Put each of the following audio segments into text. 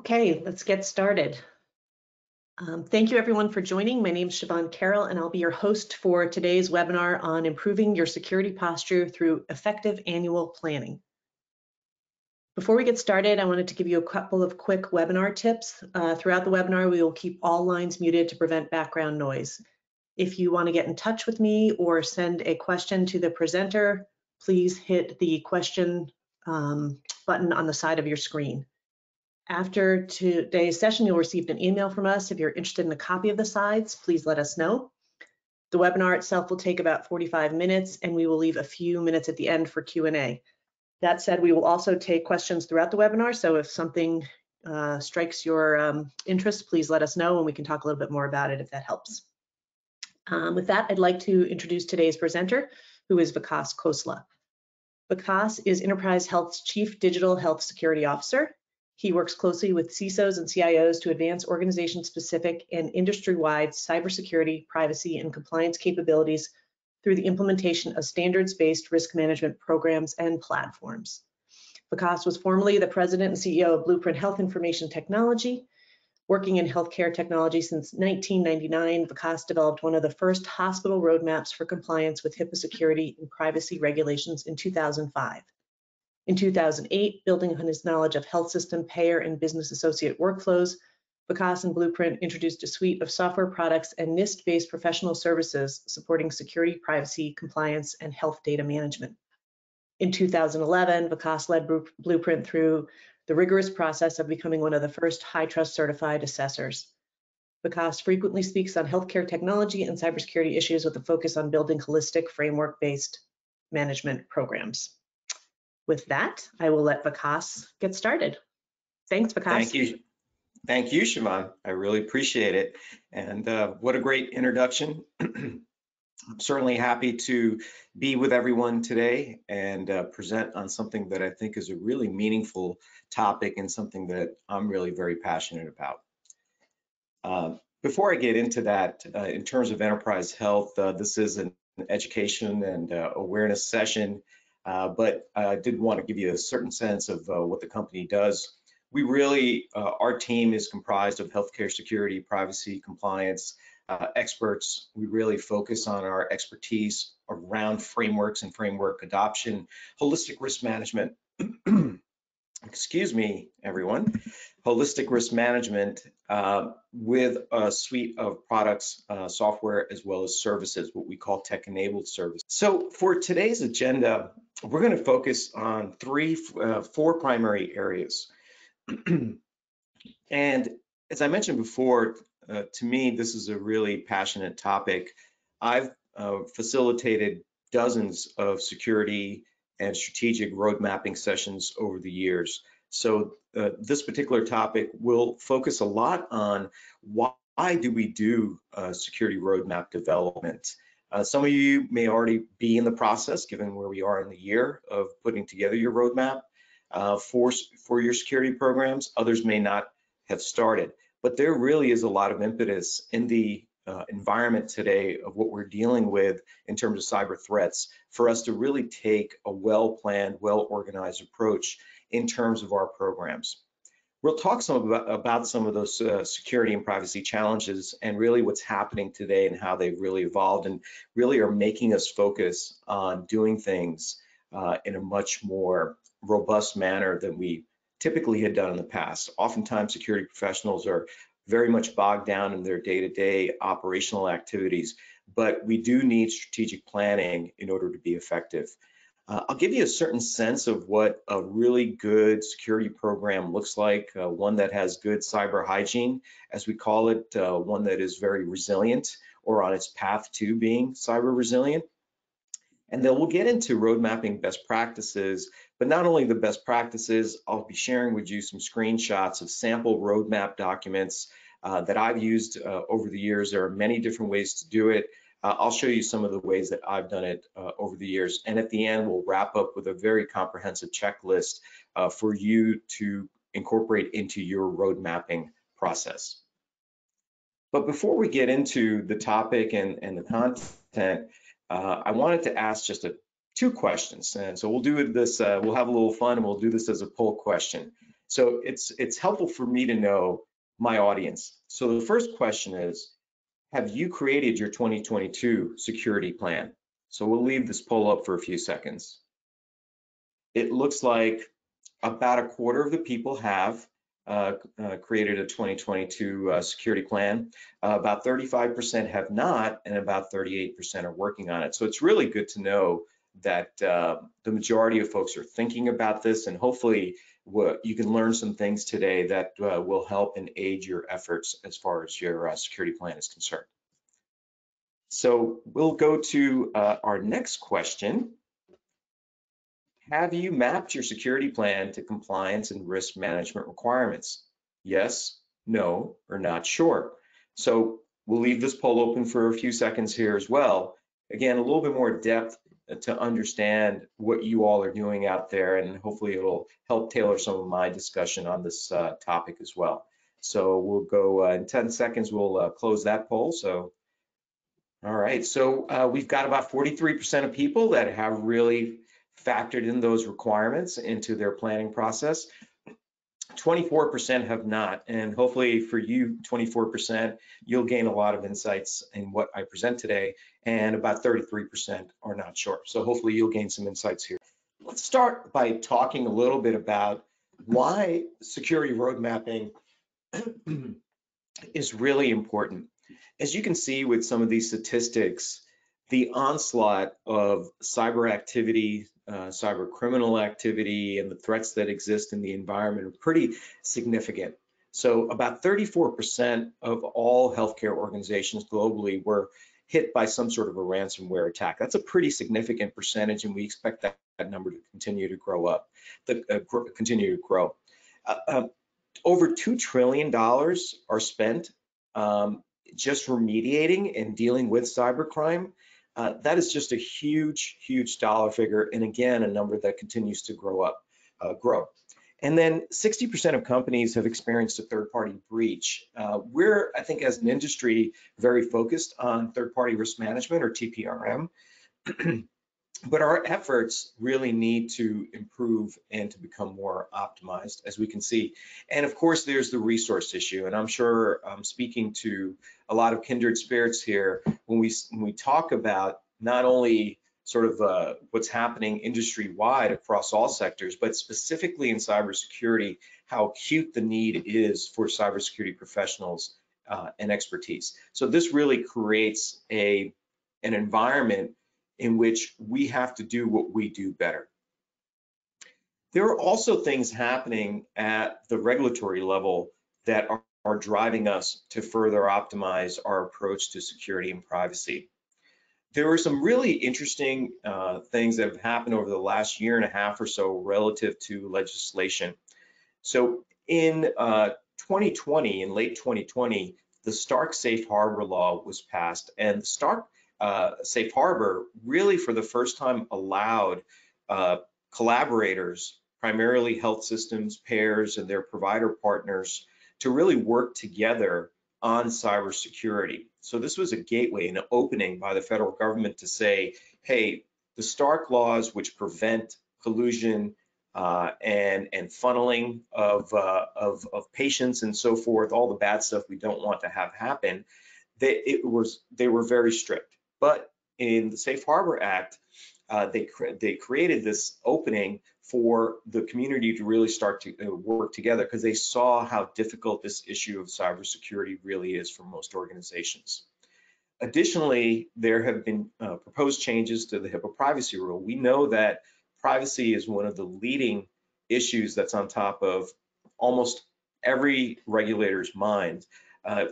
Okay, let's get started. Thank you everyone for joining. My name is Siobhan Carroll and I'll be your host for today's webinar on improving your security posture through effective annual planning. Before we get started, I wanted to give you a couple of quick webinar tips. Throughout the webinar, we will keep all lines muted to prevent background noise. If you want to get in touch with me or send a question to the presenter, please hit the question button on the side of your screen. After today's session, you'll receive an email from us. If you're interested in a copy of the slides, please let us know. The webinar itself will take about 45 minutes, and we will leave a few minutes at the end for Q&A. That said, we will also take questions throughout the webinar, so if something strikes your interest, please let us know, and we can talk a little bit more about it if that helps. With that, I'd like to introduce today's presenter, who is Vikas Khosla. Vikas is Enterprise Health's Chief Digital Health Security Officer. He works closely with CISOs and CIOs to advance organization-specific and industry-wide cybersecurity, privacy, and compliance capabilities through the implementation of standards-based risk management programs and platforms. Vikas was formerly the president and CEO of Blueprint Health Information Technology. Working in healthcare technology since 1999, Vikas developed one of the first hospital roadmaps for compliance with HIPAA security and privacy regulations in 2005. In 2008, building on his knowledge of health system, payer, and business associate workflows, Vikas and Blueprint introduced a suite of software products and NIST-based professional services supporting security, privacy, compliance, and health data management. In 2011, Vikas led Blueprint through the rigorous process of becoming one of the first HITRUST certified assessors. Vikas frequently speaks on healthcare technology and cybersecurity issues with a focus on building holistic framework-based management programs. With that, I will let Vikas get started. Thanks, Vikas. Thank you. Thank you, Siobhan. I really appreciate it. And what a great introduction. I'm certainly happy to be with everyone today and present on something that I think is a really meaningful topic and something that I'm really very passionate about. Before I get into that, in terms of enterprise health, this is an education and awareness session. But I did want to give you a certain sense of what the company does. We really, our team is comprised of healthcare security, privacy, compliance experts. We really focus on our expertise around frameworks and framework adoption, holistic risk management. Excuse me, everyone. Holistic risk management with a suite of products, software, as well as services, what we call tech-enabled services. So for today's agenda, we're going to focus on four primary areas. And as I mentioned before, to me, this is a really passionate topic. I've facilitated dozens of security and strategic road mapping sessions over the years. So this particular topic will focus a lot on why do we do security roadmap development. Some of you may already be in the process, given where we are in the year of putting together your roadmap for your security programs. Others may not have started, but there really is a lot of impetus in the environment today of what we're dealing with in terms of cyber threats for us to really take a well-planned, well-organized approach in terms of our programs. We'll talk about some of those security and privacy challenges and really what's happening today and how they've really evolved and really are making us focus on doing things in a much more robust manner than we typically had done in the past. Oftentimes, security professionals are very much bogged down in their day-to-day operational activities, but we do need strategic planning in order to be effective. I'll give you a certain sense of what a really good security program looks like, one that has good cyber hygiene, as we call it, one that is very resilient or on its path to being cyber resilient. And then we'll get into road mapping best practices, but not only the best practices, I'll be sharing with you some screenshots of sample roadmap documents that I've used over the years. There are many different ways to do it. I'll show you some of the ways that I've done it over the years. And at the end, we'll wrap up with a very comprehensive checklist for you to incorporate into your road mapping process. But before we get into the topic and the content, I wanted to ask just two questions. And so we'll do this, we'll have a little fun and we'll do this as a poll question. So it's helpful for me to know my audience. So the first question is, have you created your 2022 security plan? So we'll leave this poll up for a few seconds. It looks like about a quarter of the people have created a 2022 security plan. About 35% have not, and about 38% are working on it. So it's really good to know that the majority of folks are thinking about this, and hopefully you can learn some things today that will help and aid your efforts as far as your security plan is concerned. So we'll go to our next question. Have you mapped your security plan to compliance and risk management requirements? Yes, no, or not sure. So we'll leave this poll open for a few seconds here as well. Again, a little bit more depth to understand what you all are doing out there, and hopefully it'll help tailor some of my discussion on this topic as well. So we'll go in 10 seconds, we'll close that poll. So, all right, so we've got about 43% of people that have really factored in those requirements into their planning process. 24% have not, and hopefully for you, 24%, you'll gain a lot of insights in what I present today, and about 33% are not sure. So hopefully you'll gain some insights here. Let's start by talking a little bit about why security road mapping is really important. As you can see with some of these statistics, the onslaught of cyber activity, cyber criminal activity, and the threats that exist in the environment are pretty significant. So about 34% of all healthcare organizations globally were hit by some sort of a ransomware attack. That's a pretty significant percentage, and we expect that number to continue to grow up, continue to grow. Over $2 trillion are spent just remediating and dealing with cybercrime. That is just a huge, huge dollar figure, and again, a number that continues to grow. And then 60% of companies have experienced a third-party breach. We're, I think, as an industry, very focused on third-party risk management, or TPRM. But our efforts really need to improve and to become more optimized, as we can see. And of course, there's the resource issue. And I'm sure I'm speaking to a lot of kindred spirits here when we talk about not only sort of what's happening industry-wide across all sectors, but specifically in cybersecurity, how acute the need is for cybersecurity professionals and expertise. So this really creates an environment in which we have to do what we do better. There are also things happening at the regulatory level that are driving us to further optimize our approach to security and privacy. There were some really interesting things that have happened over the last year and a half or so relative to legislation. So in 2020, in late 2020, the Stark Safe Harbor law was passed, and the Stark Safe Harbor really for the first time allowed collaborators, primarily health systems, payers, and their provider partners to really work together on cybersecurity. So this was a gateway, an opening by the federal government to say, hey, the Stark laws, which prevent collusion and funneling of patients and so forth, all the bad stuff we don't want to have happen, they were very strict. But in the Safe Harbor Act, they created this opening for the community to really start to work together, because they saw how difficult this issue of cybersecurity really is for most organizations. Additionally, there have been proposed changes to the HIPAA privacy rule. We know that privacy is one of the leading issues that's on top of almost every regulator's mind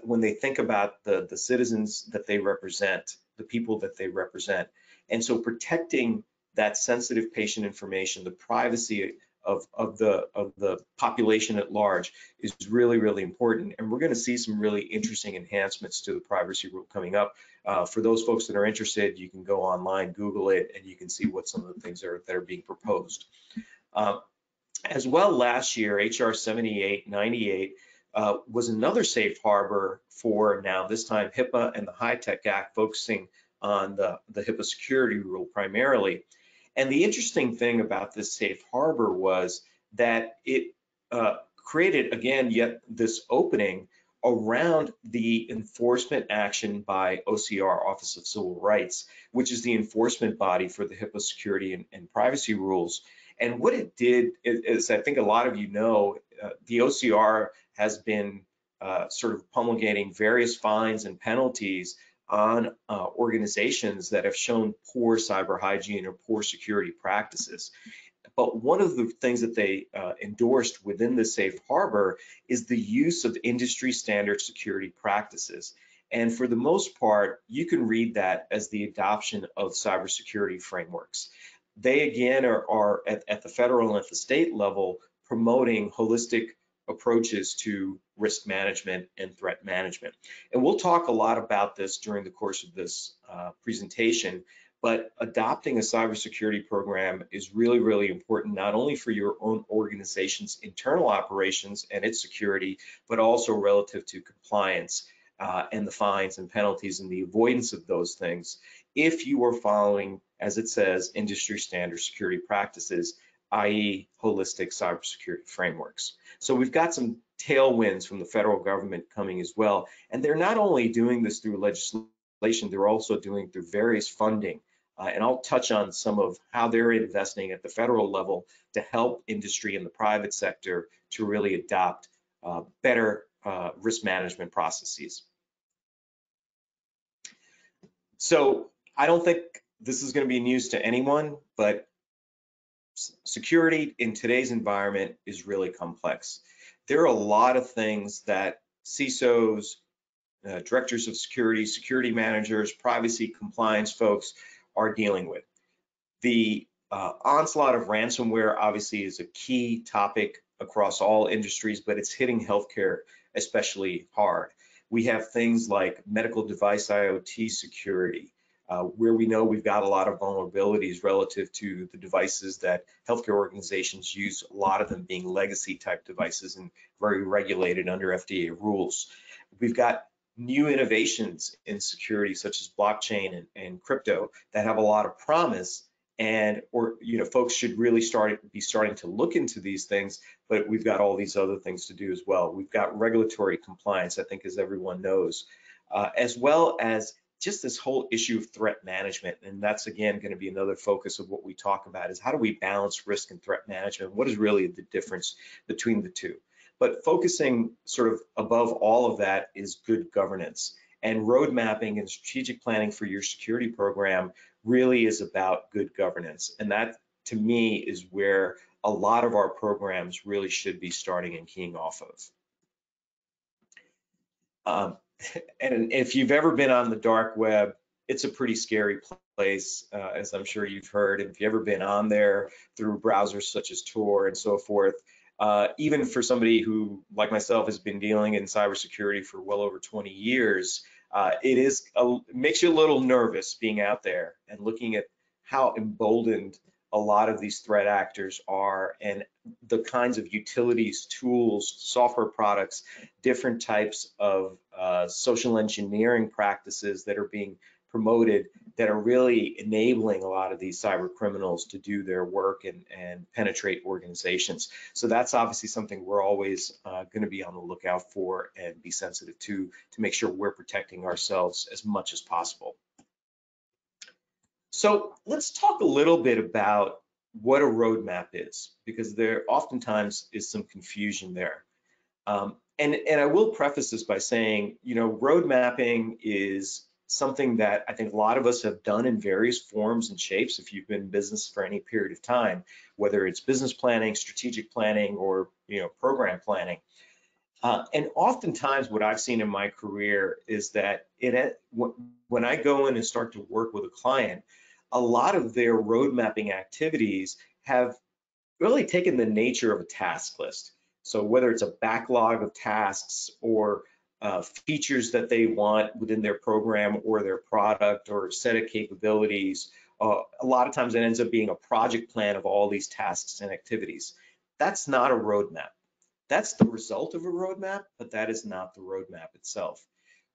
when they think about the citizens that they represent, the people that they represent. And so protecting that sensitive patient information, the privacy of the population at large is really, really important. And we're going to see some really interesting enhancements to the privacy rule coming up. For those folks that are interested, you can go online, Google it, and you can see what some of the things that are being proposed. As well, last year, HR 7898 was another safe harbor for, now this time, HIPAA and the HITECH Act, focusing on the HIPAA security rule primarily. And the interesting thing about this safe harbor was that it created, again, yet this opening around the enforcement action by OCR, Office of Civil Rights, which is the enforcement body for the HIPAA security and privacy rules. And what it did is, I think a lot of you know, the OCR has been sort of promulgating various fines and penalties on organizations that have shown poor cyber hygiene or poor security practices. But one of the things that they endorsed within the safe harbor is the use of industry standard security practices. And for the most part, you can read that as the adoption of cybersecurity frameworks. They, again, are at the federal and at the state level promoting holistic approaches to risk management and threat management. And we'll talk a lot about this during the course of this presentation, but adopting a cybersecurity program is really, really important, not only for your own organization's internal operations and its security, but also relative to compliance and the fines and penalties and the avoidance of those things if you are following, as it says, industry standard security practices, i.e. holistic cybersecurity frameworks. So we've got some tailwinds from the federal government coming as well. And they're not only doing this through legislation, they're also doing through various funding. And I'll touch on some of how they're investing at the federal level to help industry and the private sector to really adopt better risk management processes. So I don't think this is going to be news to anyone, but security in today's environment is really complex. There are a lot of things that CISOs, directors of security, security managers, privacy compliance folks are dealing with. The onslaught of ransomware obviously is a key topic across all industries, but it's hitting healthcare especially hard. We have things like medical device IoT security, where we know we've got a lot of vulnerabilities relative to the devices that healthcare organizations use, a lot of them being legacy type devices and very regulated under FDA rules. We've got new innovations in security such as blockchain and crypto that have a lot of promise, and folks should really be starting to look into these things, but we've got all these other things to do as well. We've got regulatory compliance, I think, as everyone knows, as well as just this whole issue of threat management. And that's, again, going to be another focus of what we talk about, is how do we balance risk and threat management? What is really the difference between the two? But focusing sort of above all of that is good governance. And road mapping and strategic planning for your security program really is about good governance. And that, to me, is where a lot of our programs really should be starting and keying off of. And if you've ever been on the dark web, it's a pretty scary place, as I'm sure you've heard. If you've ever been on there through browsers such as Tor and so forth, even for somebody who, like myself, has been dealing in cybersecurity for well over 20 years, it makes you a little nervous being out there and looking at how emboldened a lot of these threat actors are, and the kinds of utilities, tools, software products, different types of social engineering practices that are being promoted that are really enabling a lot of these cyber criminals to do their work and penetrate organizations. So that's obviously something we're always going to be on the lookout for and be sensitive to make sure we're protecting ourselves as much as possible. So let's talk a little bit about what a roadmap is, because there oftentimes is some confusion there. And I will preface this by saying, road mapping is something that I think a lot of us have done in various forms and shapes if you've been in business for any period of time, whether it's business planning, strategic planning, or program planning. And oftentimes what I've seen in my career is that when I go in and start to work with a client, a lot of their road mapping activities have really taken the nature of a task list. So whether it's a backlog of tasks or features that they want within their program or their product or set of capabilities, a lot of times it ends up being a project plan of all these tasks and activities. That's not a roadmap. That's the result of a roadmap, but that is not the roadmap itself.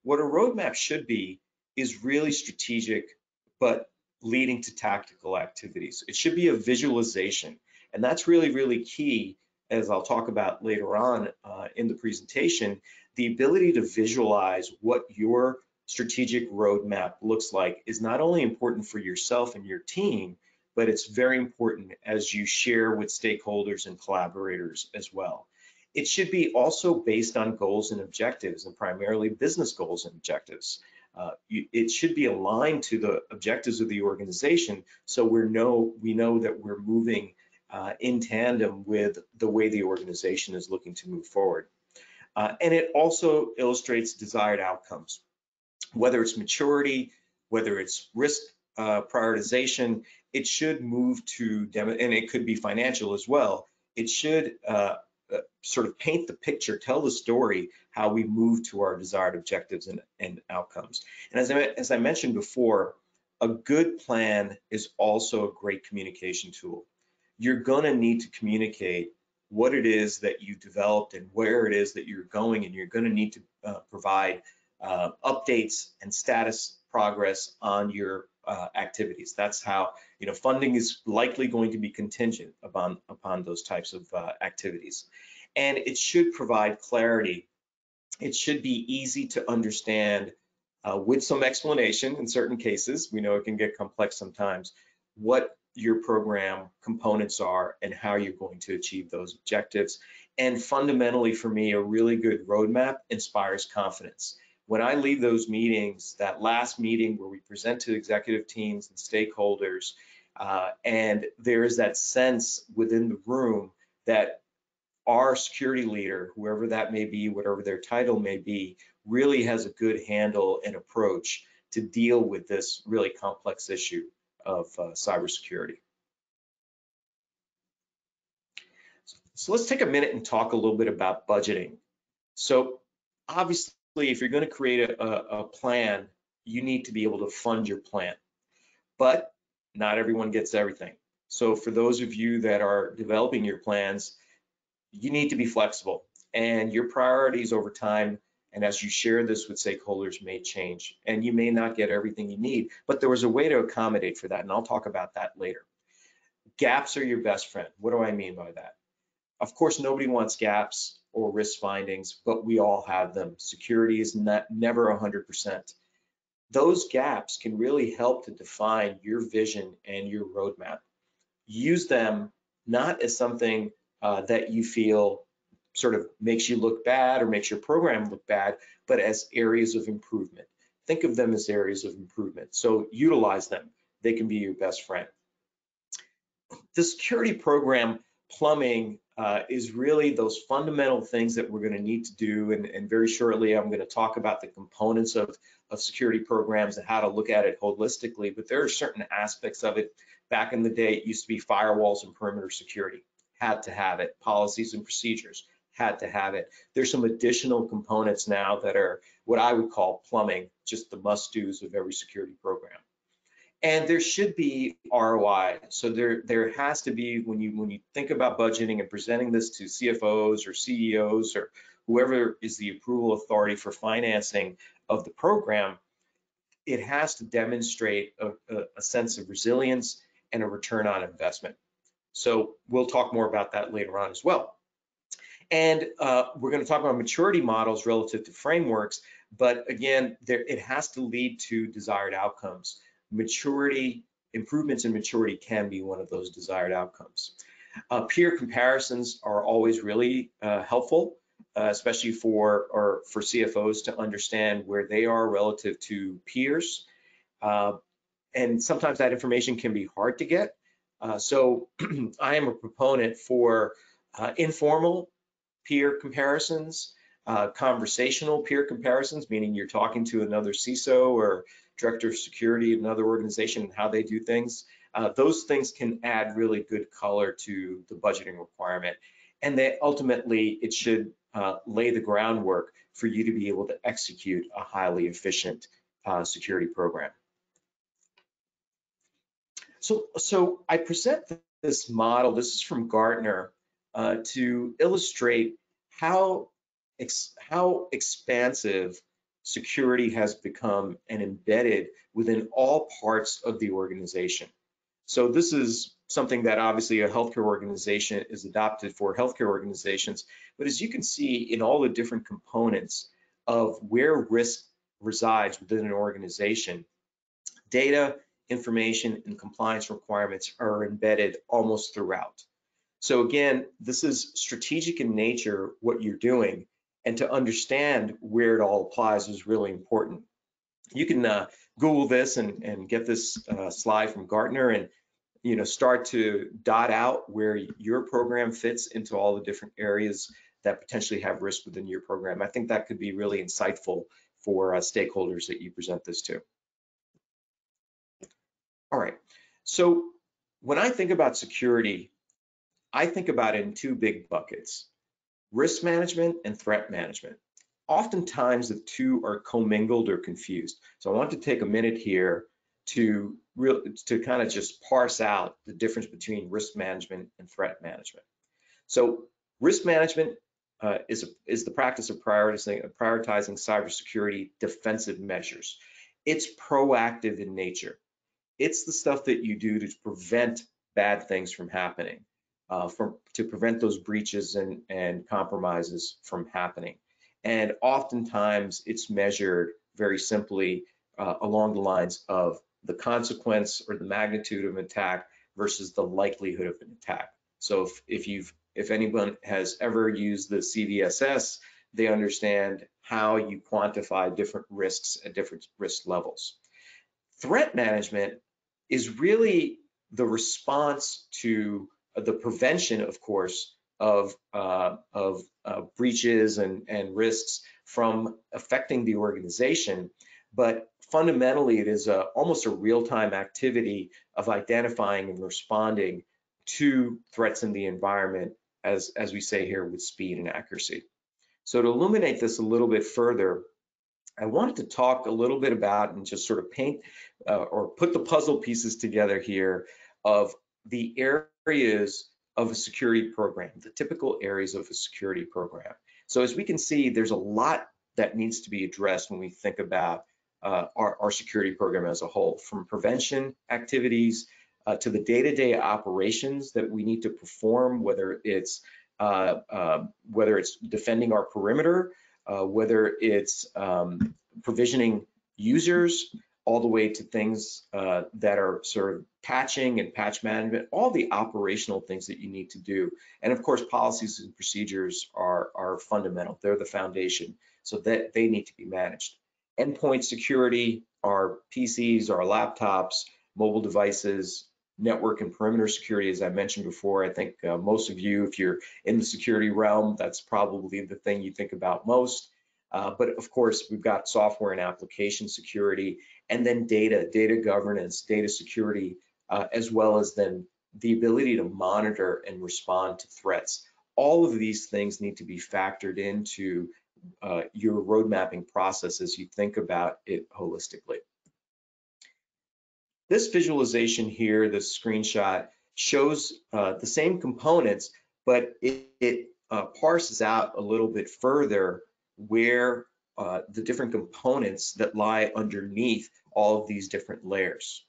What a roadmap should be is really strategic, but leading to tactical activities. It should be a visualization. And that's really, really key as I'll talk about later on in the presentation, the ability to visualize what your strategic roadmap looks like is not only important for yourself and your team, but it's very important as you share with stakeholders and collaborators as well. It should be also based on goals and objectives, and primarily business goals and objectives. It should be aligned to the objectives of the organization, so we know that we're moving in tandem with the way the organization is looking to move forward. And it also illustrates desired outcomes, whether it's maturity, whether it's risk prioritization. It should move to, and it could be financial as well. It should sort of paint the picture, tell the story, how we move to our desired objectives and outcomes. And as I mentioned before, a good plan is also a great communication tool. You're gonna need to communicate what it is that you developed and where it is that you're going, and you're gonna need to provide updates and status progress on your activities. That's how, funding is likely going to be contingent upon those types of activities. And it should provide clarity. It should be easy to understand with some explanation in certain cases. We know it can get complex sometimes, what your program components are and how you're going to achieve those objectives. And fundamentally for me, a really good roadmap inspires confidence. When I leave those meetings, that last meeting where we present to executive teams and stakeholders, and there is that sense within the room that our security leader, whoever that may be, whatever their title may be, really has a good handle and approach to deal with this really complex issue of cybersecurity. So let's take a minute and talk a little bit about budgeting. So obviously, if you're going to create a plan, you need to be able to fund your plan, but not everyone gets everything. So for those of you that are developing your plans, you need to be flexible, and your priorities over time, and as you share this with stakeholders, may change, and you may not get everything you need, but there was a way to accommodate for that, and I'll talk about that later. Gaps are your best friend. What do I mean by that? Of course, nobody wants gaps or risk findings, but we all have them. Security is never 100%. Those gaps can really help to define your vision and your roadmap. Use them not as something that you feel sort of makes you look bad or makes your program look bad, but as areas of improvement. Think of them as areas of improvement. So utilize them. They can be your best friend. The security program plumbing is really those fundamental things that we're going to need to do, and very shortly I'm going to talk about the components of security programs and how to look at it holistically, but there are certain aspects of it. Back in the day, it used to be firewalls and perimeter security, had to have it. Policies and procedures, had to have it. There's some additional components now that are what I would call plumbing, just the must-dos of every security program. And there should be ROI. So there has to be, when you think about budgeting and presenting this to CFOs or CEOs or whoever is the approval authority for financing of the program, it has to demonstrate a sense of resilience and a return on investment. So we'll talk more about that later on as well. And we're going to talk about maturity models relative to frameworks, but again, it has to lead to desired outcomes. Maturity, improvements in maturity can be one of those desired outcomes. Peer comparisons are always really helpful, especially for CFOs to understand where they are relative to peers. And sometimes that information can be hard to get. So I am a proponent for informal peer comparisons, conversational peer comparisons, meaning you're talking to another CISO or director of security at another organization and how they do things. Those things can add really good color to the budgeting requirement. And they ultimately, it should lay the groundwork for you to be able to execute a highly efficient security program. So I present this model, this is from Gartner, to illustrate how expansive security has become and embedded within all parts of the organization. So this is something that obviously a healthcare organization is adopted for healthcare organizations. But as you can see in all the different components of where risk resides within an organization, data, information, and compliance requirements are embedded almost throughout. So again, this is strategic in nature, what you're doing, and to understand where it all applies is really important. You can Google this and get this slide from Gartner and start to dot out where your program fits into all the different areas that potentially have risk within your program. I think that could be really insightful for stakeholders that you present this to. All right, so when I think about security, I think about it in two big buckets: risk management and threat management. Oftentimes the two are commingled or confused. So I want to take a minute here to kind of just parse out the difference between risk management and threat management. So risk management is the practice of prioritizing cybersecurity defensive measures. It's proactive in nature. It's the stuff that you do to prevent bad things from happening, to prevent those breaches and compromises from happening. And oftentimes it's measured very simply along the lines of the consequence or the magnitude of an attack versus the likelihood of an attack. So if anyone has ever used the CVSS, they understand how you quantify different risks at different risk levels. Threat management is really the response to the prevention, of course, of breaches and risks from affecting the organization. But fundamentally, it is almost a real-time activity of identifying and responding to threats in the environment, as we say here, with speed and accuracy. So to illuminate this a little bit further, I wanted to talk a little bit about and just sort of paint or put the puzzle pieces together here of the areas of a security program, the typical areas of a security program. So as we can see, there's a lot that needs to be addressed when we think about our security program as a whole, from prevention activities to the day-to-day operations that we need to perform, whether it's defending our perimeter, whether it's provisioning users, all the way to things that are sort of patching and patch management, all the operational things that you need to do. And of course, policies and procedures are fundamental. They're the foundation, so that they need to be managed. Endpoint security, our PCs, our laptops, mobile devices, network and perimeter security, as I mentioned before. I think most of you, if you're in the security realm, that's probably the thing you think about most. But of course, we've got software and application security, and then data governance, data security, as well as then the ability to monitor and respond to threats. All of these things need to be factored into your road mapping process as you think about it holistically. This visualization here, this screenshot, shows the same components, but it parses out a little bit further where the different components that lie underneath all of these different layers.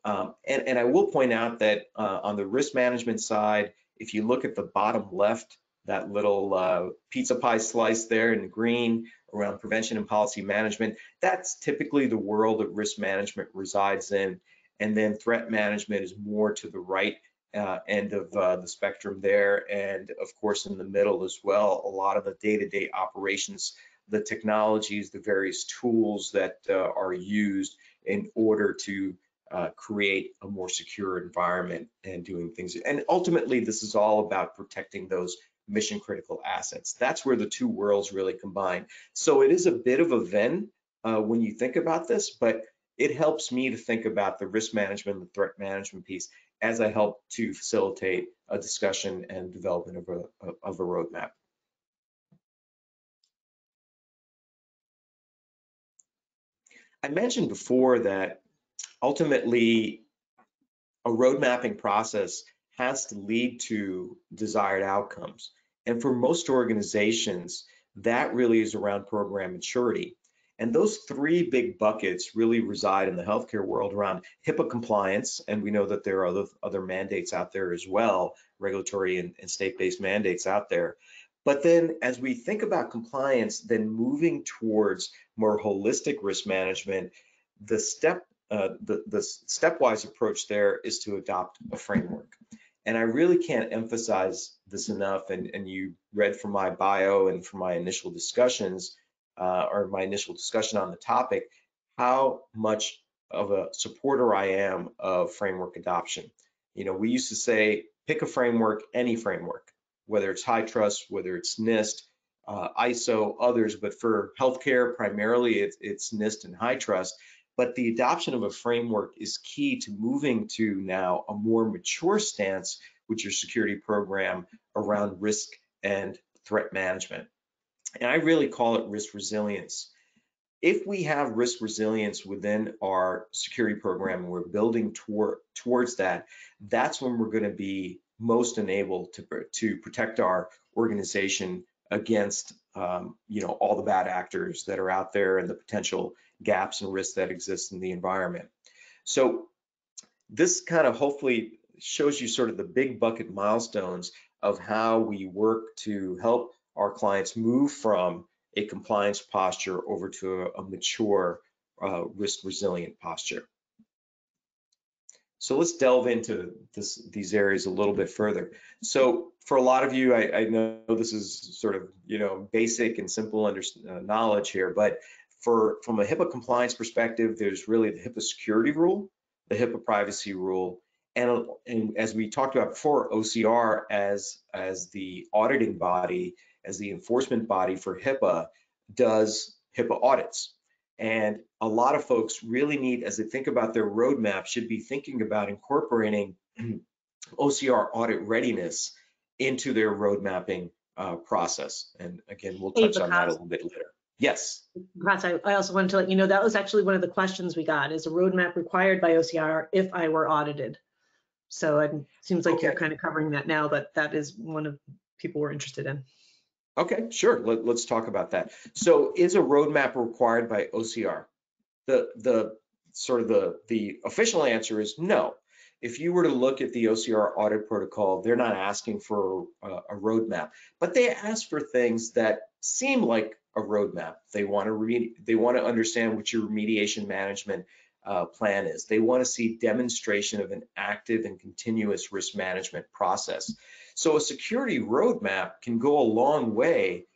And I will point out that on the risk management side, if you look at the bottom left, that little pizza pie slice there in green around prevention and policy management, that's typically the world that risk management resides in. And then threat management is more to the right end of the spectrum there. And of course, in the middle as well, a lot of the day-to-day operations, the technologies, the various tools that are used in order to create a more secure environment and doing things. And ultimately, this is all about protecting those mission critical assets. That's where the two worlds really combine. So it is a bit of a Venn when you think about this, but it helps me to think about the risk management and the threat management piece as I help to facilitate a discussion and development of a roadmap. I mentioned before that ultimately a road mapping process has to lead to desired outcomes. And for most organizations, that really is around program maturity. And those three big buckets really reside in the healthcare world around HIPAA compliance, and we know that there are other mandates out there as well, regulatory and state-based mandates out there. But then as we think about compliance, then moving towards more holistic risk management, the stepwise approach there is to adopt a framework. And I really can't emphasize this enough, and you read from my bio and from my initial discussions, or my initial discussion on the topic, how much of a supporter I am of framework adoption. You know, we used to say, pick a framework, any framework, whether it's HITRUST, whether it's NIST, ISO, others, but for healthcare, primarily it's NIST and HITRUST. But the adoption of a framework is key to moving to now a more mature stance with your security program around risk and threat management. And I really call it risk resilience. If we have risk resilience within our security program and we're building towards that, that's when we're going to be most enabled to protect our organization against all the bad actors that are out there and the potential gaps and risks that exist in the environment. So this kind of hopefully shows you sort of the big bucket milestones of how we work to help our clients move from a compliance posture over to a mature risk resilient posture. So let's delve into these areas a little bit further. So for a lot of you, I know this is sort of basic and simple knowledge here, but from a HIPAA compliance perspective, there's really the HIPAA security rule, the HIPAA privacy rule, and as we talked about before, OCR as the auditing body, as the enforcement body for HIPAA, does HIPAA audits. And a lot of folks really need, as they think about their roadmap, should be thinking about incorporating OCR audit readiness into their road mapping process. And again, we'll touch on that a little bit later. Yes. I also wanted to let you know that was actually one of the questions we got, is a roadmap required by OCR if I were audited? So it seems like you're kind of covering that now, but that is one of people were interested in. Okay, sure. Let's talk about that. So is a roadmap required by OCR? The official answer is no. If you were to look at the OCR audit protocol, they're not asking for a roadmap, but they ask for things that seem like a roadmap. They want to understand what your remediation management plan is. They want to see demonstration of an active and continuous risk management process. So a security roadmap can go a long way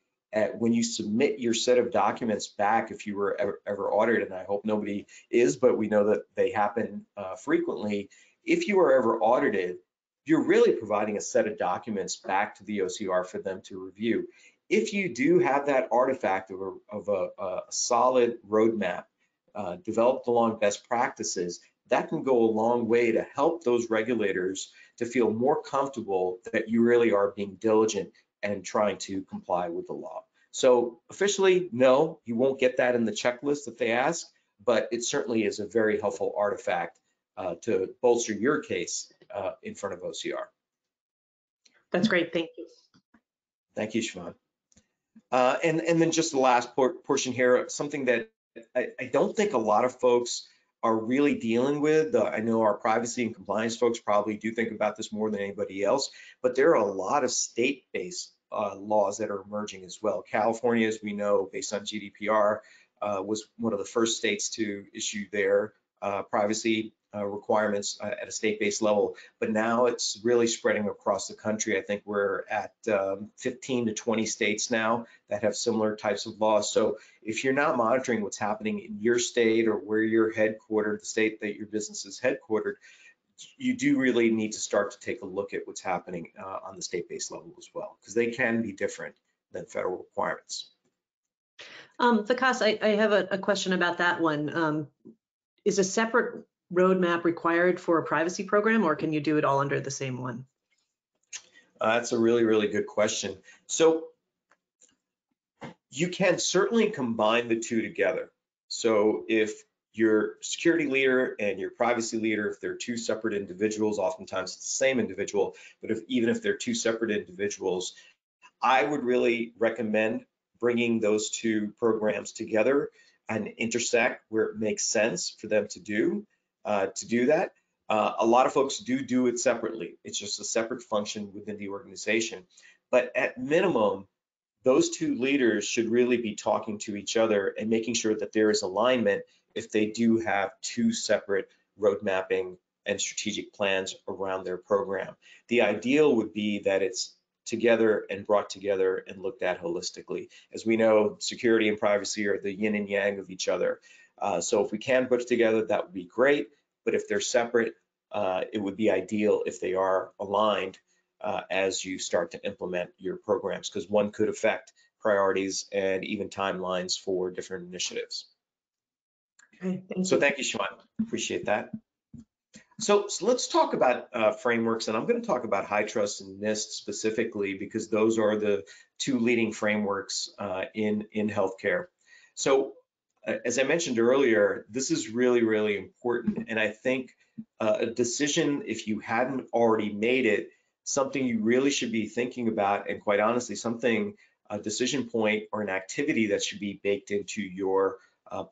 when you submit your set of documents back, if you were ever audited, and I hope nobody is, but we know that they happen frequently. If you are ever audited, you're really providing a set of documents back to the OCR for them to review. If you do have that artifact of a solid roadmap developed along best practices, that can go a long way to help those regulators to feel more comfortable that you really are being diligent and trying to comply with the law. So officially, no, you won't get that in the checklist that they ask, but it certainly is a very helpful artifact to bolster your case in front of OCR. That's great, thank you. Thank you, Siobhan. And then just the last portion here, something that I don't think a lot of folks are really dealing with. I know our privacy and compliance folks probably do think about this more than anybody else, but there are a lot of state-based laws that are emerging as well. California, as we know, based on GDPR, was one of the first states to issue their privacy requirements at a state-based level, but now it's really spreading across the country. I think we're at 15 to 20 states now that have similar types of laws. So if you're not monitoring what's happening in your state or where you're headquartered, the state that your business is headquartered, you do really need to start to take a look at what's happening on the state-based level as well, because they can be different than federal requirements. Vikas, I have a question about that one. Is a separate roadmap required for a privacy program, or can you do it all under the same one? That's a really, really good question. So you can certainly combine the two together. So if your security leader and your privacy leader, if they're two separate individuals, oftentimes it's the same individual, but even if they're two separate individuals, I would really recommend bringing those two programs together. and intersect where it makes sense for them to do that. A lot of folks do it separately. It's just a separate function within the organization. But at minimum, those two leaders should really be talking to each other and making sure that there is alignment if they do have two separate road mapping and strategic plans around their program. The ideal would be that it's together and brought together and looked at holistically. As we know, security and privacy are the yin and yang of each other. So if we can put it together, that would be great. But if they're separate, it would be ideal if they are aligned as you start to implement your programs, because one could affect priorities and even timelines for different initiatives. Okay, thank So you. thank you, Siobhan. Appreciate that. So let's talk about frameworks, and I'm going to talk about HITRUST and NIST specifically because those are the two leading frameworks in healthcare. So as I mentioned earlier, this is really, really important, and I think a decision, if you hadn't already made it, something you really should be thinking about, and quite honestly, something, a decision point or an activity that should be baked into your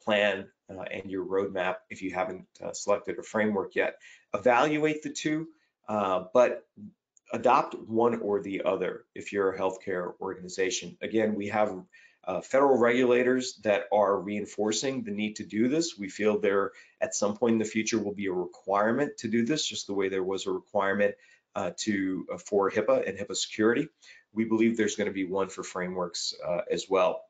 plan and your roadmap if you haven't selected a framework yet. Evaluate the two, but adopt one or the other if you're a healthcare organization. Again, we have federal regulators that are reinforcing the need to do this. We feel there at some point in the future will be a requirement to do this, just the way there was a requirement for HIPAA and HIPAA security. We believe there's going to be one for frameworks as well.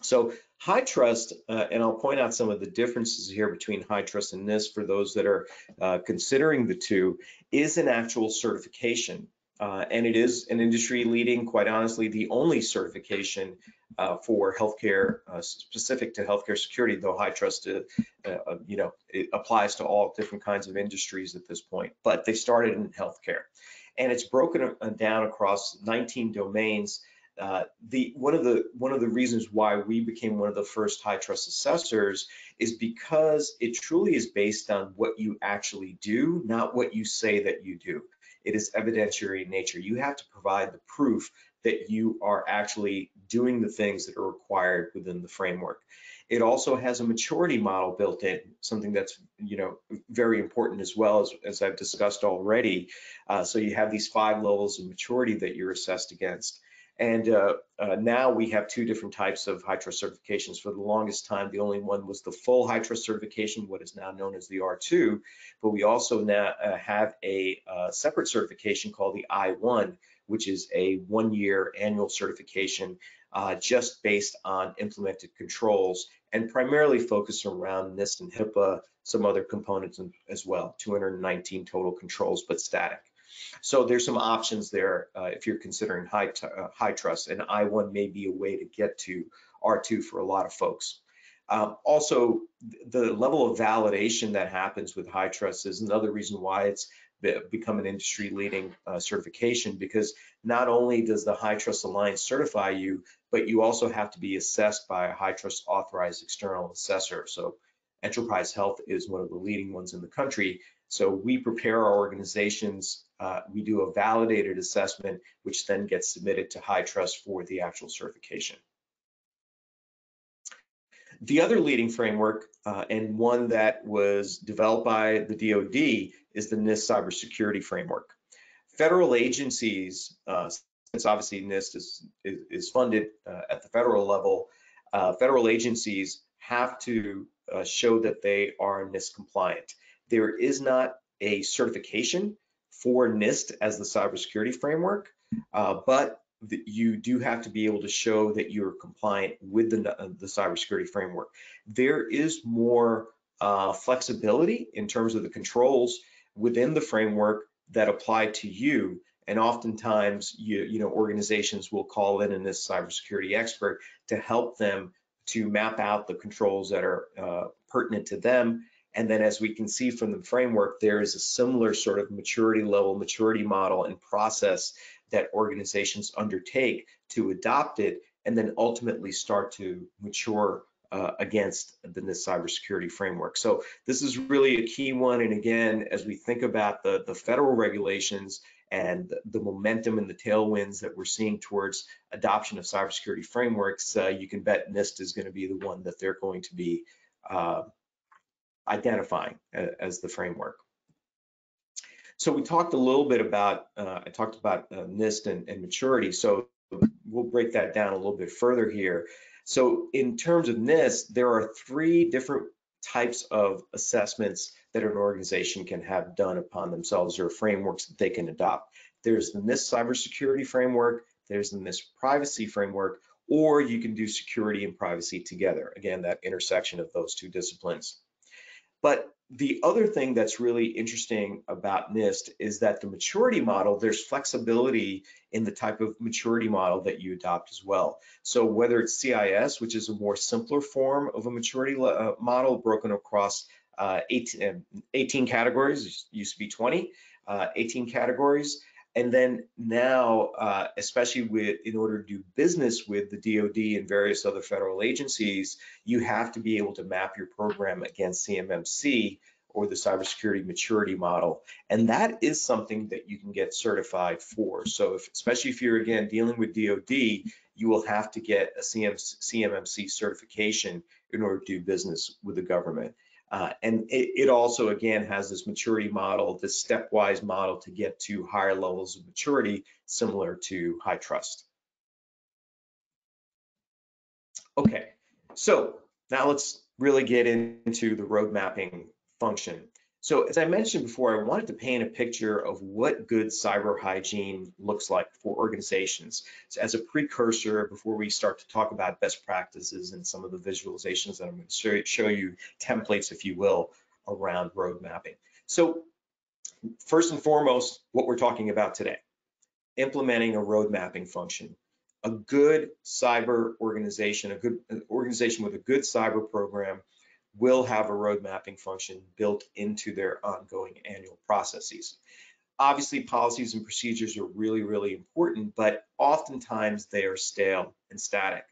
So HITRUST, and I'll point out some of the differences here between HITRUST and NIST for those that are considering the two, is an actual certification. And it is an industry leading, quite honestly, the only certification for healthcare, specific to healthcare security, though HITRUST, it applies to all different kinds of industries at this point, but they started in healthcare. And it's broken down across 19 domains. One of the reasons why we became one of the first HITRUST assessors is because it truly is based on what you actually do, not what you say that you do. It is evidentiary in nature. You have to provide the proof that you are actually doing the things that are required within the framework. It also has a maturity model built in, something that's very important as well, as I've discussed already. So you have these 5 levels of maturity that you're assessed against. And now we have 2 different types of HITRUST certifications. For the longest time, the only one was the full HITRUST certification, what is now known as the R2, but we also now have a separate certification called the I1, which is a 1-year annual certification just based on implemented controls and primarily focused around NIST and HIPAA, some other components as well, 219 total controls, but static. So there's some options there if you're considering HITRUST, and I1 may be a way to get to R2 for a lot of folks. Also, the level of validation that happens with HITRUST is another reason why it's become an industry-leading certification, because not only does the HITRUST Alliance certify you, but you also have to be assessed by a HITRUST authorized external assessor. So Enterprise Health is one of the leading ones in the country. So we prepare our organizations, we do a validated assessment, which then gets submitted to HITRUST for the actual certification. The other leading framework, and one that was developed by the DoD, is the NIST cybersecurity framework. Federal agencies, since obviously NIST is funded at the federal level, federal agencies have to show that they are NIST compliant. There is not a certification for NIST as the cybersecurity framework, but you do have to be able to show that you're compliant with the cybersecurity framework. There is more flexibility in terms of the controls within the framework that apply to you, and oftentimes organizations will call in a NIST cybersecurity expert to help them to map out the controls that are pertinent to them. And then, as we can see from the framework, there is a similar sort of maturity level, maturity model and process that organizations undertake to adopt it and then ultimately start to mature against the NIST cybersecurity framework. So this is really a key one. And again, as we think about the federal regulations and the momentum and the tailwinds that we're seeing towards adoption of cybersecurity frameworks, you can bet NIST is going to be the one that they're going to be identifying as the framework. So we talked a little bit about, I talked about NIST and maturity, so we'll break that down a little bit further here. So in terms of NIST, there are 3 different types of assessments that an organization can have done upon themselves, or frameworks that they can adopt. There's the NIST cybersecurity framework, there's the NIST privacy framework, or you can do security and privacy together. Again, that intersection of those 2 disciplines. But the other thing that's really interesting about NIST is that the maturity model, there's flexibility in the type of maturity model that you adopt as well. So whether it's CIS, which is a more simpler form of a maturity model broken across 18 categories, it used to be 20, 18 categories. And then now, especially in order to do business with the DoD and various other federal agencies, you have to be able to map your program against CMMC, or the cybersecurity maturity model. And that is something that you can get certified for. So especially if you're, again, dealing with DoD, you will have to get a CMMC certification in order to do business with the government. And it also, again, has this maturity model, this stepwise model to get to higher levels of maturity, similar to high trust. Okay, so now let's really get into the road mapping function. So as I mentioned before, I wanted to paint a picture of what good cyber hygiene looks like for organizations. So as a precursor, before we start to talk about best practices and some of the visualizations that I'm going to show you, templates, if you will, around road mapping. So first and foremost, what we're talking about today, implementing a road mapping function. A good cyber organization, an organization with a good cyber program will have a road mapping function built into their ongoing annual processes. Obviously, policies and procedures are really, really important, but oftentimes they are stale and static.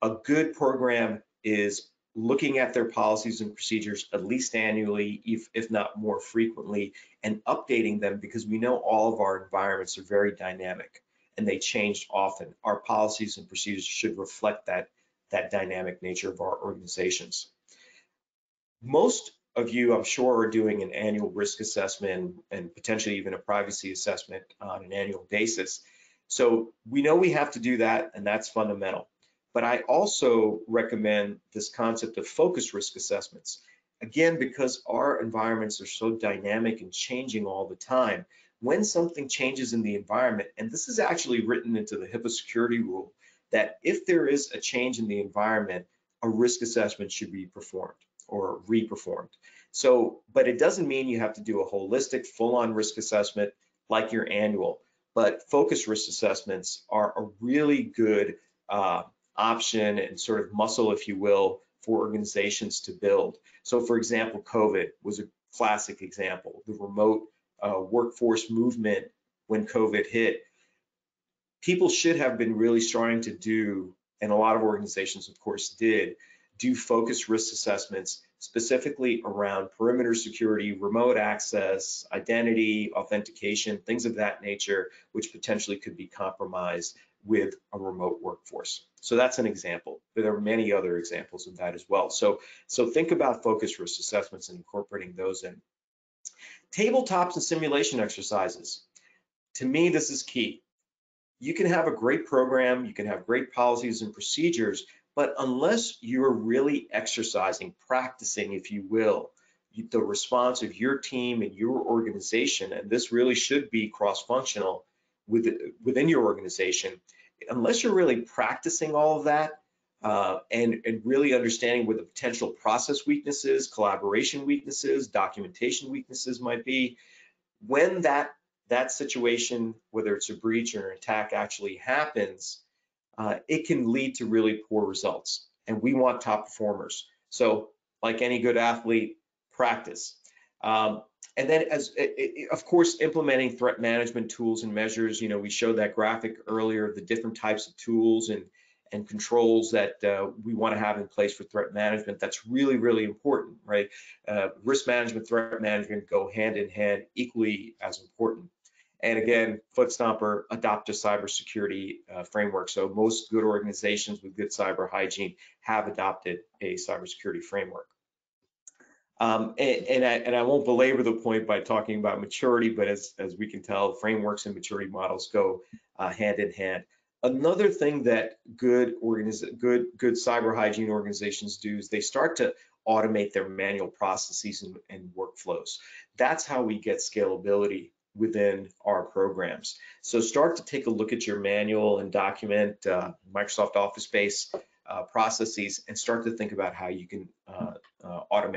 A good program is looking at their policies and procedures at least annually, if not more frequently, and updating them, because we know all of our environments are very dynamic and they change often. Our policies and procedures should reflect that dynamic nature of our organizations. Most of you, I'm sure, are doing an annual risk assessment and potentially even a privacy assessment on an annual basis. So we know we have to do that, and that's fundamental. But I also recommend this concept of focused risk assessments. Again, because our environments are so dynamic and changing all the time, when something changes in the environment, and this is actually written into the HIPAA security rule, that if there is a change in the environment, a risk assessment should be performed or re-performed. So, but it doesn't mean you have to do a holistic, full-on risk assessment like your annual, but focused risk assessments are a really good option and sort of muscle, if you will, for organizations to build. So for example, COVID was a classic example. The remote workforce movement when COVID hit, people should have been really starting to do, and a lot of organizations of course did, do focused risk assessments specifically around perimeter security, remote access, identity, authentication, things of that nature, which potentially could be compromised with a remote workforce. So that's an example, but there are many other examples of that as well. So think about focused risk assessments and incorporating those in. Tabletops and simulation exercises. To me, this is key. You can have a great program, you can have great policies and procedures, but unless you're really exercising, practicing, if you will, the response of your team and your organization, and this really should be cross-functional within your organization, unless you're really practicing all of that and really understanding where the potential process weaknesses, collaboration weaknesses, documentation weaknesses might be, when that situation, whether it's a breach or an attack, actually happens, it can lead to really poor results. And we want top performers. So like any good athlete, practice. And then of course, implementing threat management tools and measures. You know, we showed that graphic earlier, the different types of tools and controls that we want to have in place for threat management. That's really, really important, right? Risk management, threat management go hand in hand, equally as important. And again, foot stomper, adopt a cybersecurity framework. So most good organizations with good cyber hygiene have adopted a cybersecurity framework. And I won't belabor the point by talking about maturity, but as we can tell, frameworks and maturity models go hand in hand. Another thing that good cyber hygiene organizations do is they start to automate their manual processes and workflows. That's how we get scalability within our programs. So start to take a look at your manual and document Microsoft Office-based processes and start to think about how you can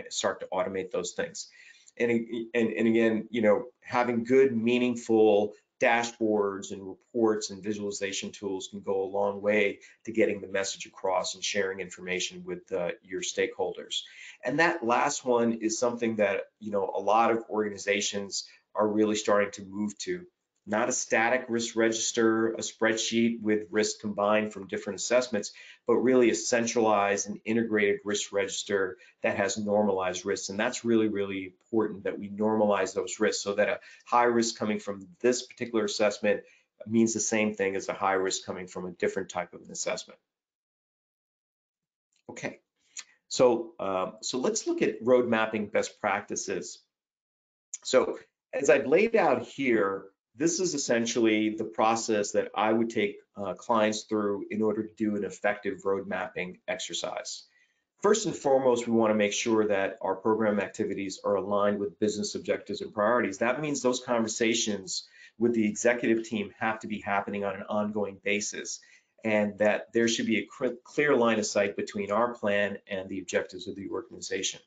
start to automate those things. And again, you know, having good, meaningful dashboards and reports and visualization tools can go a long way to getting the message across and sharing information with your stakeholders. And that last one is something that, you know, a lot of organizations are really starting to move to. Not a static risk register, a spreadsheet with risk combined from different assessments, but really a centralized and integrated risk register that has normalized risks. And that's really, really important that we normalize those risks so that a high risk coming from this particular assessment means the same thing as a high risk coming from a different type of an assessment. Okay, so let's look at road mapping best practices. So as I've laid out here, this is essentially the process that I would take clients through in order to do an effective road mapping exercise. First and foremost, we want to make sure that our program activities are aligned with business objectives and priorities. That means those conversations with the executive team have to be happening on an ongoing basis, and that there should be a clear line of sight between our plan and the objectives of the organization.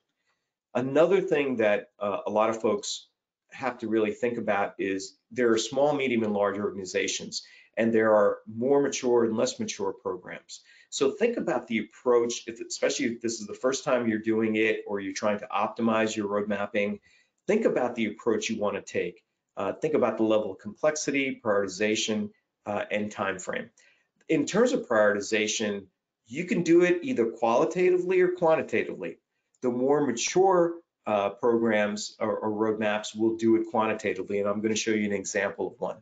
Another thing that a lot of folks have to really think about is there are small, medium, and large organizations, and there are more mature and less mature programs. So think about the approach, especially if this is the first time you're doing it or you're trying to optimize your road mapping, think about the approach you want to take. Think about the level of complexity, prioritization, and time frame. In terms of prioritization, you can do it either qualitatively or quantitatively. The more mature programs or roadmaps will do it quantitatively, and I'm going to show you an example of one.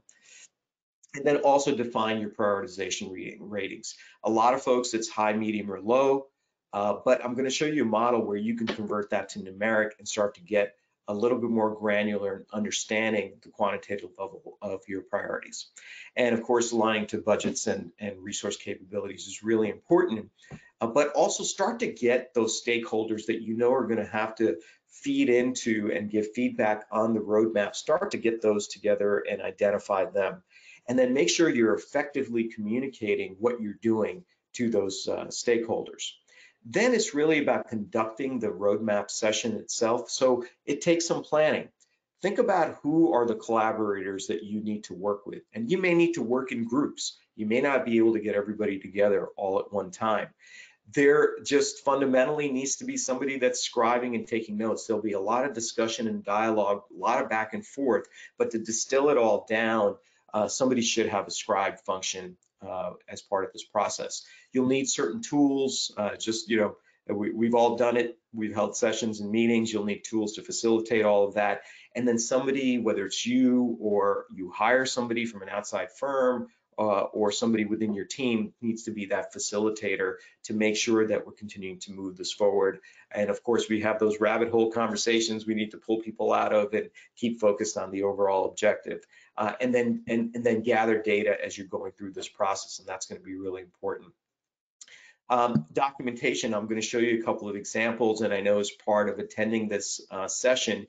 And then also define your prioritization ratings. A lot of folks, it's high, medium, or low, but I'm going to show you a model where you can convert that to numeric and start to get a little bit more granular in understanding the quantitative level of your priorities. And of course, aligning to budgets and resource capabilities is really important, but also start to get those stakeholders that you know are going to have to feed into and give feedback on the roadmap, start to get those together and identify them. And then make sure you're effectively communicating what you're doing to those stakeholders. Then it's really about conducting the roadmap session itself. So it takes some planning. Think about who are the collaborators that you need to work with. And you may need to work in groups. You may not be able to get everybody together all at one time. There just fundamentally needs to be somebody that's scribing and taking notes. There'll be a lot of discussion and dialogue, a lot of back and forth, but to distill it all down, somebody should have a scribe function as part of this process. You'll need certain tools, we've all done it. We've held sessions and meetings. You'll need tools to facilitate all of that. And then somebody, whether it's you or you hire somebody from an outside firm or somebody within your team, needs to be that facilitator to make sure that we're continuing to move this forward. And of course, we have those rabbit hole conversations we need to pull people out of and keep focused on the overall objective. And then gather data as you're going through this process, and that's going to be really important. Documentation, I'm going to show you a couple of examples, and I know as part of attending this session,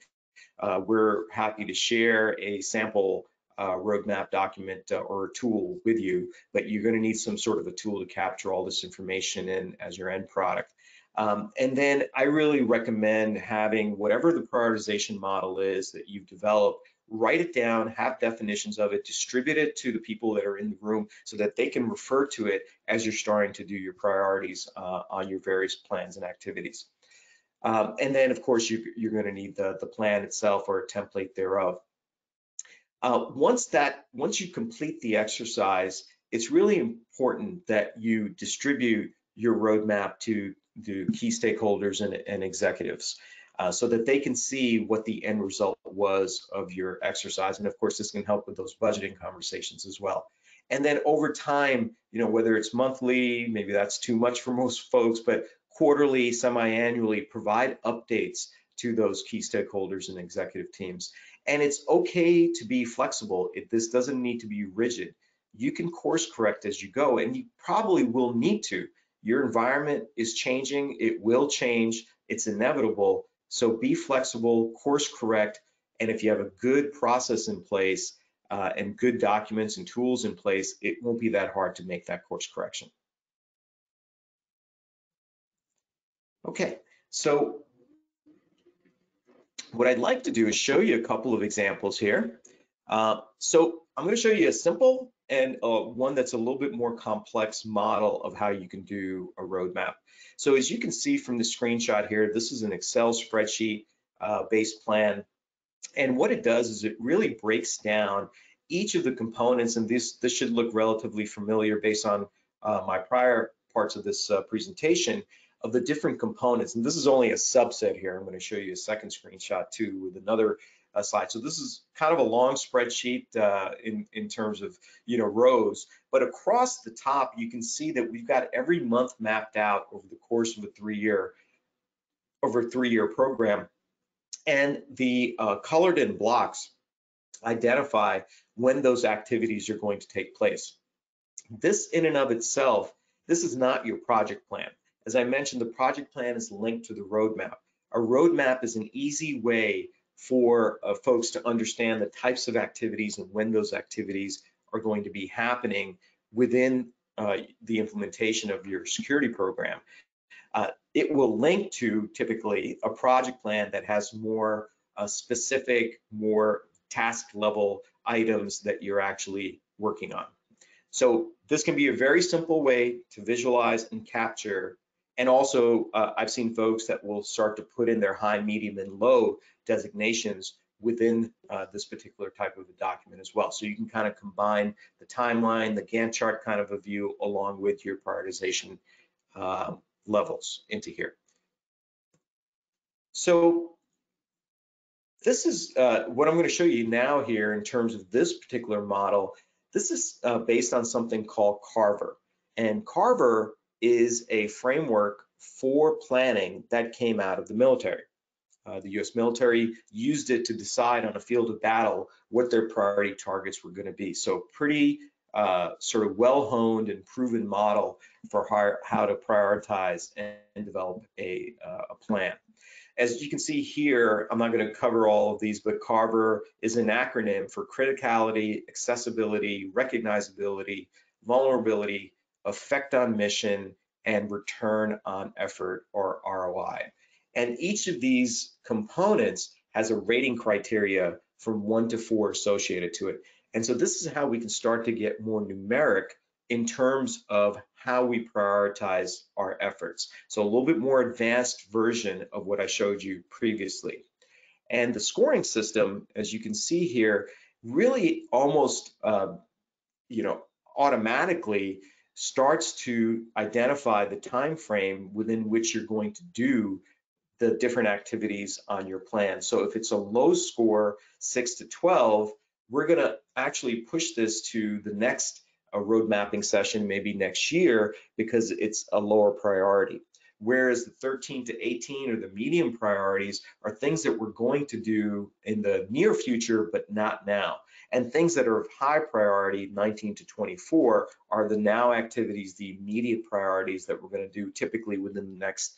we're happy to share a sample roadmap document or a tool with you, but you're going to need some sort of a tool to capture all this information in as your end product. And then I really recommend having whatever the prioritization model is that you've developed, write it down, have definitions of it, distribute it to the people that are in the room so that they can refer to it as you're starting to do your priorities on your various plans and activities. And then, of course, you're going to need the plan itself or a template thereof. Once you complete the exercise, it's really important that you distribute your roadmap to the key stakeholders and executives. so that they can see what the end result was of your exercise. And of course, this can help with those budgeting conversations as well. And then over time, whether it's monthly, maybe that's too much for most folks, but quarterly, semi-annually, provide updates to those key stakeholders and executive teams. And it's okay to be flexible. This doesn't need to be rigid. You can course correct as you go, and you probably will need to. Your environment is changing. It will change. It's inevitable. So be flexible, course correct, and if you have a good process in place and good documents and tools in place, it won't be that hard to make that course correction. Okay, so what I'd like to do is show you a couple of examples here. So I'm going to show you a simple and one that's a little bit more complex model of how you can do a roadmap. So as you can see from the screenshot here, this is an Excel spreadsheet based plan. And what it does is it really breaks down each of the components, and this should look relatively familiar based on my prior parts of this presentation, of the different components. And this is only a subset here. I'm going to show you a second screenshot too with another slide. So this is kind of a long spreadsheet in terms of rows, but across the top you can see that we've got every month mapped out over the course of a three-year program. And the colored in blocks identify when those activities are going to take place. This in and of itself, this is not your project plan. As I mentioned, the project plan is linked to the roadmap. A roadmap is an easy way for folks to understand the types of activities and when those activities are going to be happening within the implementation of your security program. It will link to typically a project plan that has more specific, more task level items that you're actually working on. So this can be a very simple way to visualize and capture. And also I've seen folks that will start to put in their high, medium, and low designations within this particular type of a document as well. So you can kind of combine the timeline, the Gantt chart kind of a view along with your prioritization levels into here. So this is what I'm going to show you now here in terms of this particular model. This is based on something called Carver. And Carver is a framework for planning that came out of the military. The US military used it to decide on a field of battle what their priority targets were going to be. So pretty sort of well-honed and proven model for how to prioritize and develop a plan. As you can see here, I'm not going to cover all of these, but Carver is an acronym for criticality, accessibility, recognizability, vulnerability, effect on mission, and return on effort, or ROI. And each of these components has a rating criteria from 1 to 4 associated to it. And so this is how we can start to get more numeric in terms of how we prioritize our efforts. So a little bit more advanced version of what I showed you previously. And the scoring system, as you can see here, really almost automatically starts to identify the time frame within which you're going to do the different activities on your plan. So if it's a low score, 6 to 12, we're going to actually push this to the next road mapping session, maybe next year, because it's a lower priority. Whereas the 13 to 18 or the medium priorities are things that we're going to do in the near future, but not now. And things that are of high priority, 19 to 24, are the now activities, the immediate priorities that we're going to do typically within the next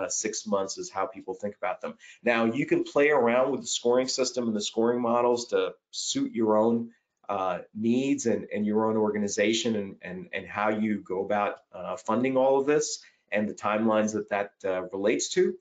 6 months is how people think about them. Now, you can play around with the scoring system and the scoring models to suit your own needs and your own organization and how you go about funding all of this and the timelines that relates to.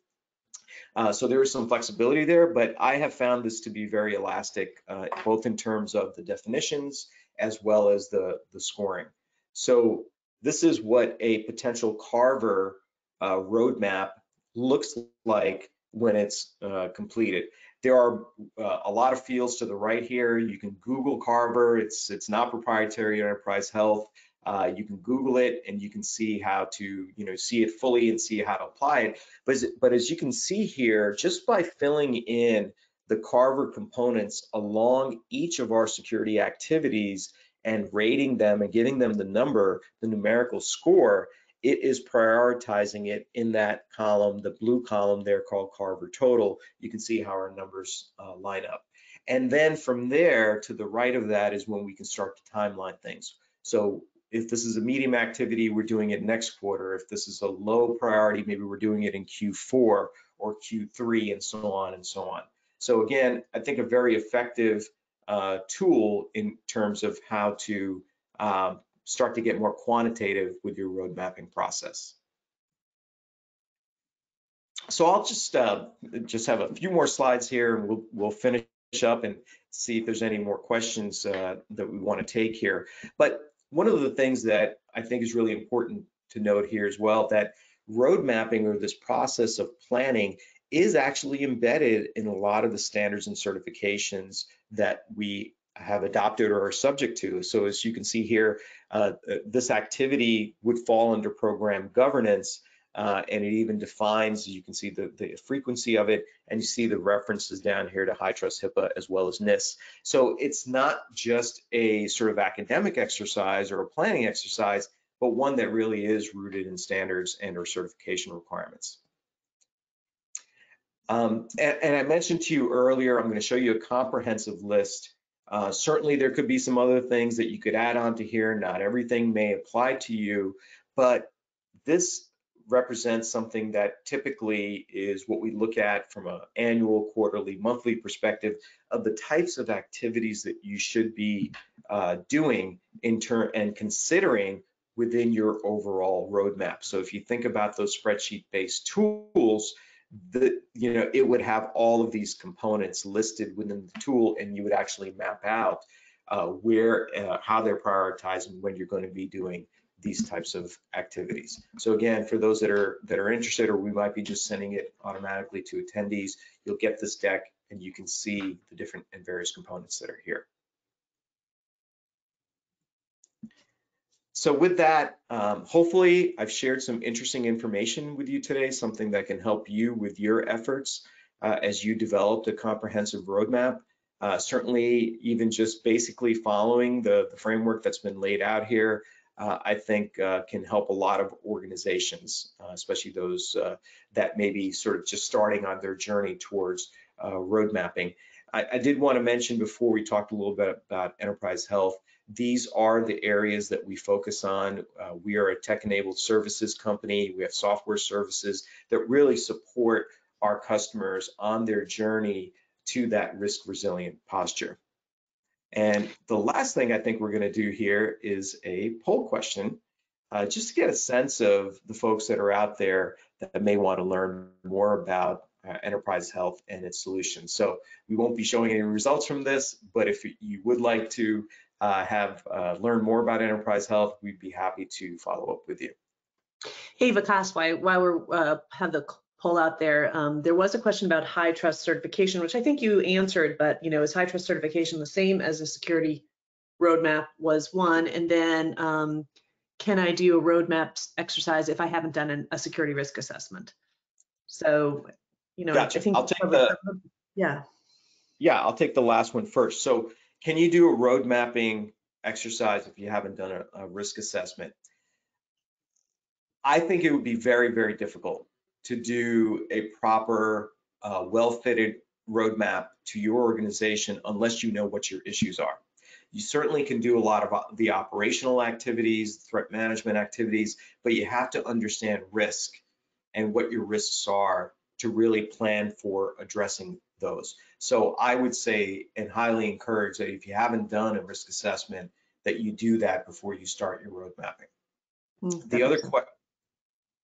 So there is some flexibility there, but I have found this to be very elastic, both in terms of the definitions as well as the scoring. So this is what a potential Carver roadmap looks like when it's completed. There are a lot of fields to the right here. You can Google Carver. It's not proprietary enterprise health. You can Google it and you can see how to, see it fully and see how to apply it. But as you can see here, just by filling in the Carver components along each of our security activities and rating them and giving them the numerical score, it is prioritizing it in that column, the blue column there called Carver total. You can see how our numbers line up. And then from there to the right of that is when we can start to timeline things. So if this is a medium activity, we're doing it next quarter. If this is a low priority, maybe we're doing it in Q4 or Q3 and so on and so on. So again, I think a very effective tool in terms of how to start to get more quantitative with your road mapping process. So I'll just have a few more slides here, and we'll finish up and see if there's any more questions that we want to take here. But one of the things that I think is really important to note here as well, that road mapping, or this process of planning, is actually embedded in a lot of the standards and certifications that we have adopted or are subject to. So as you can see here, this activity would fall under program governance, and it even defines, you can see the frequency of it, and you see the references down here to HITRUST, HIPAA, as well as NIST. So it's not just a sort of academic exercise or a planning exercise, but one that really is rooted in standards and or certification requirements. And I mentioned to you earlier, I'm going to show you a comprehensive list. Certainly there could be some other things that you could add on to here. Not everything may apply to you, but this represents something that typically is what we look at from an annual, quarterly, monthly perspective of the types of activities that you should be doing in turn and considering within your overall roadmap. So if you think about those spreadsheet-based tools, it would have all of these components listed within the tool, and you would actually map out how they're prioritizing when you're going to be doing these types of activities. So again, for those that are interested, or we might be just sending it automatically to attendees, you'll get this deck and you can see the different and various components that are here. So with that, hopefully I've shared some interesting information with you today, something that can help you with your efforts as you develop a comprehensive roadmap. Certainly, even just basically following the framework that's been laid out here, I think can help a lot of organizations, especially those that may be sort of just starting on their journey towards road mapping. I did want to mention before we talked a little bit about enterprise health, these are the areas that we focus on. We are a tech-enabled services company. We have software services that really support our customers on their journey to that risk-resilient posture. And the last thing I think we're going to do here is a poll question, just to get a sense of the folks that are out there that may want to learn more about enterprise health and its solutions. So we won't be showing any results from this, but if you would like to learn more about enterprise health, we'd be happy to follow up with you. Hey, Vikas, while we're have the poll out there, there was a question about HITRUST certification, which I think you answered, but is HITRUST certification the same as a security roadmap was one? And then can I do a roadmap exercise if I haven't done a security risk assessment? So, Gotcha. I think I'll take I'll take the last one first. So can you do a road mapping exercise if you haven't done a risk assessment? I think it would be very, very difficult to do a proper, well-fitted roadmap to your organization unless you know what your issues are. You certainly can do a lot of the operational activities, threat management activities, but you have to understand risk and what your risks are to really plan for addressing those. So I would say and highly encourage that if you haven't done a risk assessment, that you do that before you start your road mapping. The other question,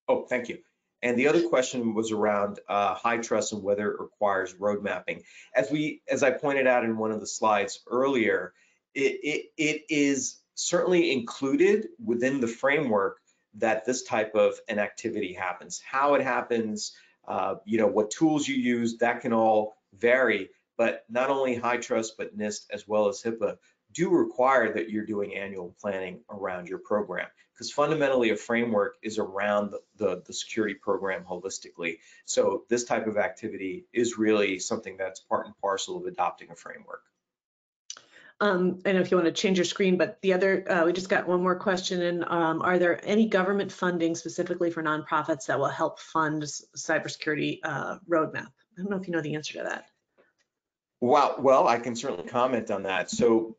oh, thank you. And the other question was around HITRUST and whether it requires road mapping. As I pointed out in one of the slides earlier, it is certainly included within the framework that this type of an activity happens. How it happens, what tools you use, that can all vary, but not only HITRUST, but NIST as well as HIPAA do require that you're doing annual planning around your program, because fundamentally a framework is around the security program holistically. So this type of activity is really something that's part and parcel of adopting a framework. I don't know if you want to change your screen, but the other, we just got one more question in. Are there any government funding specifically for nonprofits that will help fund cybersecurity roadmap? I don't know if you know the answer to that. Wow, well, I can certainly comment on that. So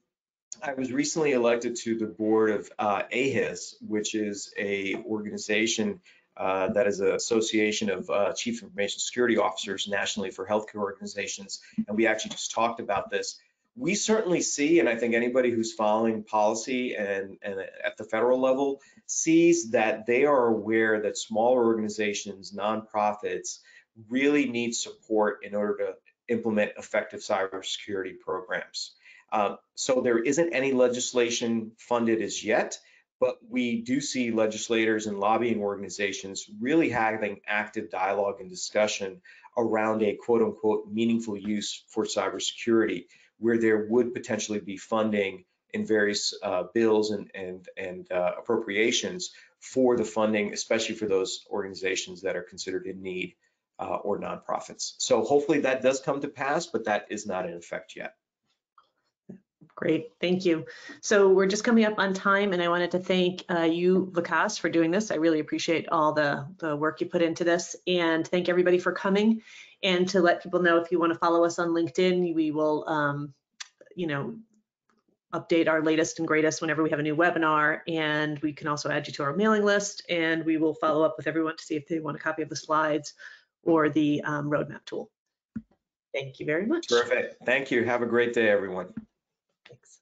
I was recently elected to the board of AHIS, which is a organization that is an association of chief information security officers nationally for healthcare organizations. And we actually just talked about this. We certainly see, and I think anybody who's following policy and at the federal level sees that they are aware that smaller organizations, nonprofits, really need support in order to implement effective cybersecurity programs. So there isn't any legislation funded as yet, but we do see legislators and lobbying organizations really having active dialogue and discussion around a quote unquote meaningful use for cybersecurity, where there would potentially be funding in various bills and appropriations for the funding, especially for those organizations that are considered in need or nonprofits. So hopefully that does come to pass, but that is not in effect yet. Great, thank you. So we're just coming up on time, and I wanted to thank you, Vikas, for doing this. I really appreciate all the work you put into this, and thank everybody for coming. And to let people know, if you want to follow us on LinkedIn, we will, you know, update our latest and greatest whenever we have a new webinar, and we can also add you to our mailing list, and we will follow up with everyone to see if they want a copy of the slides or the roadmap tool. Thank you very much. Terrific. Thank you. Have a great day, everyone. Thanks.